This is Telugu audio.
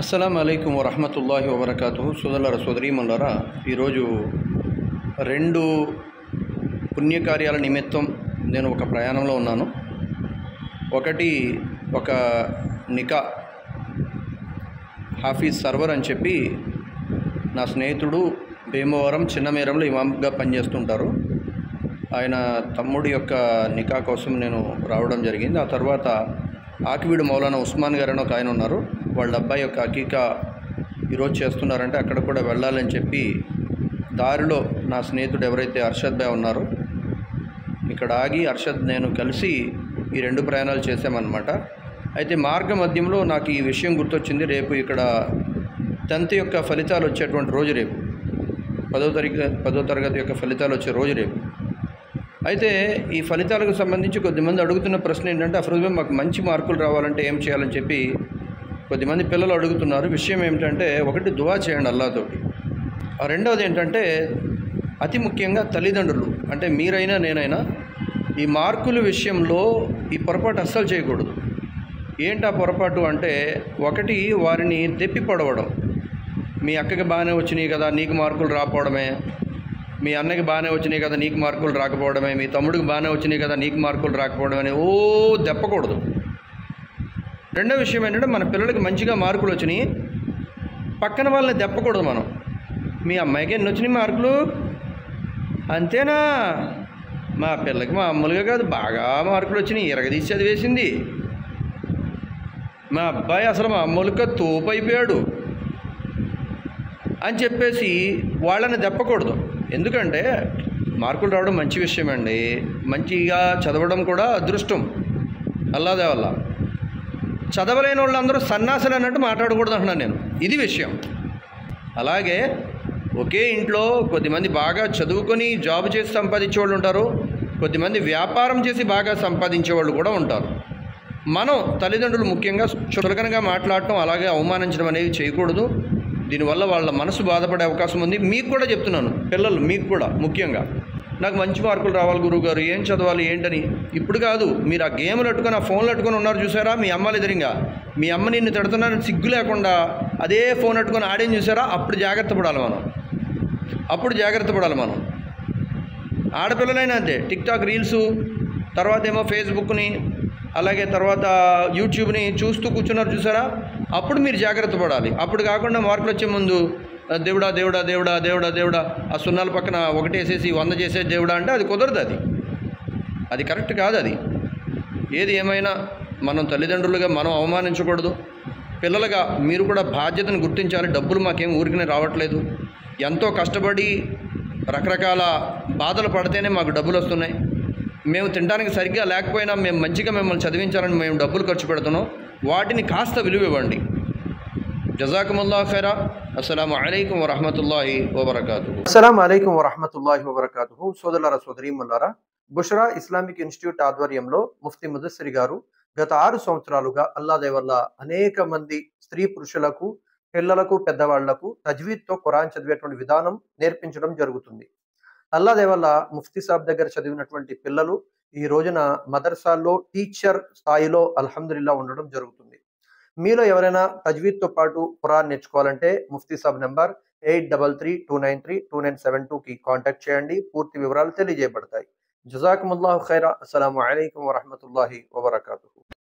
అస్సలాము అలైకుం వరహమతుల్లాహి వబర్కాతుహు. సోదరులారా సోదరీమణులారా, ఈరోజు రెండు పుణ్యకార్యాల నిమిత్తం నేను ఒక ప్రయాణంలో ఉన్నాను. ఒకటి ఒక నికా హాఫీజ్ సర్వర్ అని చెప్పి నా స్నేహితుడు భీమవరం చిన్నమేరంలో ఇమామ్గా పనిచేస్తుంటారు. ఆయన తమ్ముడి యొక్క నికా కోసం నేను రావడం జరిగింది. ఆ తర్వాత ఆకివీడు మౌలానా ఉస్మాన్ గారు అని ఒక ఆయన ఉన్నారు. వాళ్ళ అబ్బాయి యొక్క అకీకా ఈరోజు చేస్తున్నారంటే అక్కడ కూడా వెళ్ళాలని చెప్పి దారిలో నా స్నేహితుడు ఎవరైతే అర్షద్ భాయ్ ఉన్నారో ఇక్కడ ఆగి అర్షద్ నేను కలిసి ఈ రెండు ప్రయాణాలు చేసామన్నమాట. అయితే మార్గ మధ్యంలో నాకు ఈ విషయం గుర్తొచ్చింది. రేపు ఇక్కడ 10th యొక్క ఫలితాలు వచ్చేటువంటి రోజు రేపు, 10వ తరగతి యొక్క ఫలితాలు వచ్చే రోజు రేపు. అయితే ఈ ఫలితాలకు సంబంధించి కొద్దిమంది అడుగుతున్న ప్రశ్న ఏంటంటే, అఫ్రోజ్ భాయ్ మాకు మంచి మార్కులు రావాలంటే ఏం చేయాలని చెప్పి కొద్దిమంది పిల్లలు అడుగుతున్నారు. విషయం ఏమిటంటే, ఒకటి దువా చేయండి అల్లాహ్తోటి. రెండవది ఏంటంటే, అతి ముఖ్యంగా తల్లిదండ్రులు అంటే మీరైనా నేనైనా ఈ మార్కుల విషయంలో ఈ పొరపాటు అస్సలు చేయకూడదు. ఏంటి ఆ పొరపాటు అంటే, ఒకటి వారిని దెప్పి పొడవడం. మీ అక్కకి బాగానే వచ్చినాయి కదా నీకు మార్కులు రాకపోవడమే, మీ అన్నకి బాగానే వచ్చినాయి కదా నీకు మార్కులు రాకపోవడమే, మీ తమ్ముడికి బాగానే వచ్చినాయి కదా నీకు మార్కులు రాకపోవడమే దెప్పకూడదు. రెండో విషయం ఏంటంటే, మన పిల్లలకి మంచిగా మార్కులు వచ్చినాయి, పక్కన వాళ్ళని దెప్పకూడదు. మనం మీ అమ్మాయికి ఎన్ని వచ్చినాయి మార్కులు అంతేనా, మా పిల్లకి మామూలుగా కాదు బాగా మార్కులు వచ్చినాయి, ఇరగదీసి చదివేసింది, మా అబ్బాయి అసలు మామూలుగా తోపు అయిపోయాడు అని చెప్పేసి వాళ్ళని దెప్పకూడదు. ఎందుకంటే మార్కులు రావడం మంచి విషయం అండి, మంచిగా చదవడం కూడా అదృష్టం అల్లాదే వల్ల. చదవలేని వాళ్ళందరూ సన్నాసులు అన్నట్టు మాట్లాడకూడదు అంటున్నాను నేను, ఇది విషయం. అలాగే ఒకే ఇంట్లో కొద్దిమంది బాగా చదువుకొని జాబ్ చేసి సంపాదించే వాళ్ళు ఉంటారు, కొద్దిమంది వ్యాపారం చేసి బాగా సంపాదించే వాళ్ళు కూడా ఉంటారు. మనం తల్లిదండ్రులు ముఖ్యంగా చులకనగా మాట్లాడటం అలాగే అవమానించడం అనేవి చేయకూడదు. దీనివల్ల వాళ్ళ మనసు బాధపడే అవకాశం ఉంది. మీకు కూడా చెప్తున్నాను, పిల్లలు మీకు కూడా ముఖ్యంగా, నాకు మంచి మార్కులు రావాలి గురువుగారు, ఏం చదవాలి ఏంటని ఇప్పుడు కాదు, మీరు ఆ గేమ్లు అట్టుకొని ఆ ఫోన్లు అట్టుకొని ఉన్నారు చూసారా, మీ అమ్మలు ఎదురుగా మీ అమ్మ నిన్ను తిడుతున్నారని సిగ్గు లేకుండా అదే ఫోన్ అట్టుకొని ఆడేం చూసారా, అప్పుడు జాగ్రత్త పడాలి మనం. ఆడపిల్లలైనా అంతే, టిక్టాక్ రీల్సు, తర్వాత ఏమో ఫేస్బుక్ని, అలాగే తర్వాత యూట్యూబ్ని చూస్తూ కూర్చున్నారు చూసారా, అప్పుడు మీరు జాగ్రత్త పడాలి. అప్పుడు కాకుండా మార్కులు వచ్చే ముందు దేవుడా దేవుడా దేవుడా దేవుడా దేవుడా ఆ సున్నాల పక్కన ఒకటి వేసేసి 100 చేసే దేవుడా అంటే అది కుదరదు, అది కరెక్ట్ కాదు. అది ఏది ఏమైనా మనం తల్లిదండ్రులుగా మనం అవమానించకూడదు. పిల్లలుగా మీరు కూడా బాధ్యతను గుర్తించాలి. డబ్బులు మాకేం ఊరికనే రావట్లేదు, ఎంతో కష్టపడి రకరకాల బాధలు పడితేనే మాకు డబ్బులు వస్తున్నాయి. మేము తినడానికి సరిగ్గా లేకపోయినా మేము మంచిగా మిమ్మల్ని చదివించాలని మేము డబ్బులు ఖర్చు పెడుతున్నాం, వాటిని కాస్త విలువ ఇవ్వండి. జజాకుముల్లాహు ఖైరా. అస్సలాము అలైకుం వరహమతుల్లాహి వబర్కాతుహు. అస్సలాము అలైకుం వరహమతుల్లాహి వబర్కాతుహు. సోదరులారా సోదరీమణులారా, బుష్రా ఇస్లామిక్ ఇన్స్టిట్యూట్ ఆధ్వర్యంలో ముఫ్తీ ముదస్సిర్ గారు గత 6 సంవత్సరాలుగా అల్లాహ్ దయ వల్ల అనేక మంది స్త్రీ పురుషులకు, పిల్లలకు, పెద్దవాళ్లకు తజ్వీద్తో ఖురాన్ చదివేటువంటి విధానం నేర్పించడం జరుగుతుంది. అల్లాహ్ దయ వల్ల ముఫ్తీ సాబ్ దగ్గర చదివినటువంటి పిల్లలు ఈ రోజున మదర్సాల్లో టీచర్ స్థాయిలో అల్హమ్దులిల్లాహ్ ఉండడం జరుగుతుంది. మీలో ఎవరైనా తజ్వీద్తో పాటు ఖురాన్ నేర్చుకోవాలంటే ముఫ్తీ సాబ్ నెంబర్ 8332932972కి కాంటాక్ట్ చేయండి. పూర్తి వివరాలు తెలియజేయబడతాయి. జజాకుముల్లాహు ఖైరా. అస్సలాము అలైకుం వరహమతుల్లాహి వబర్కాతుహు.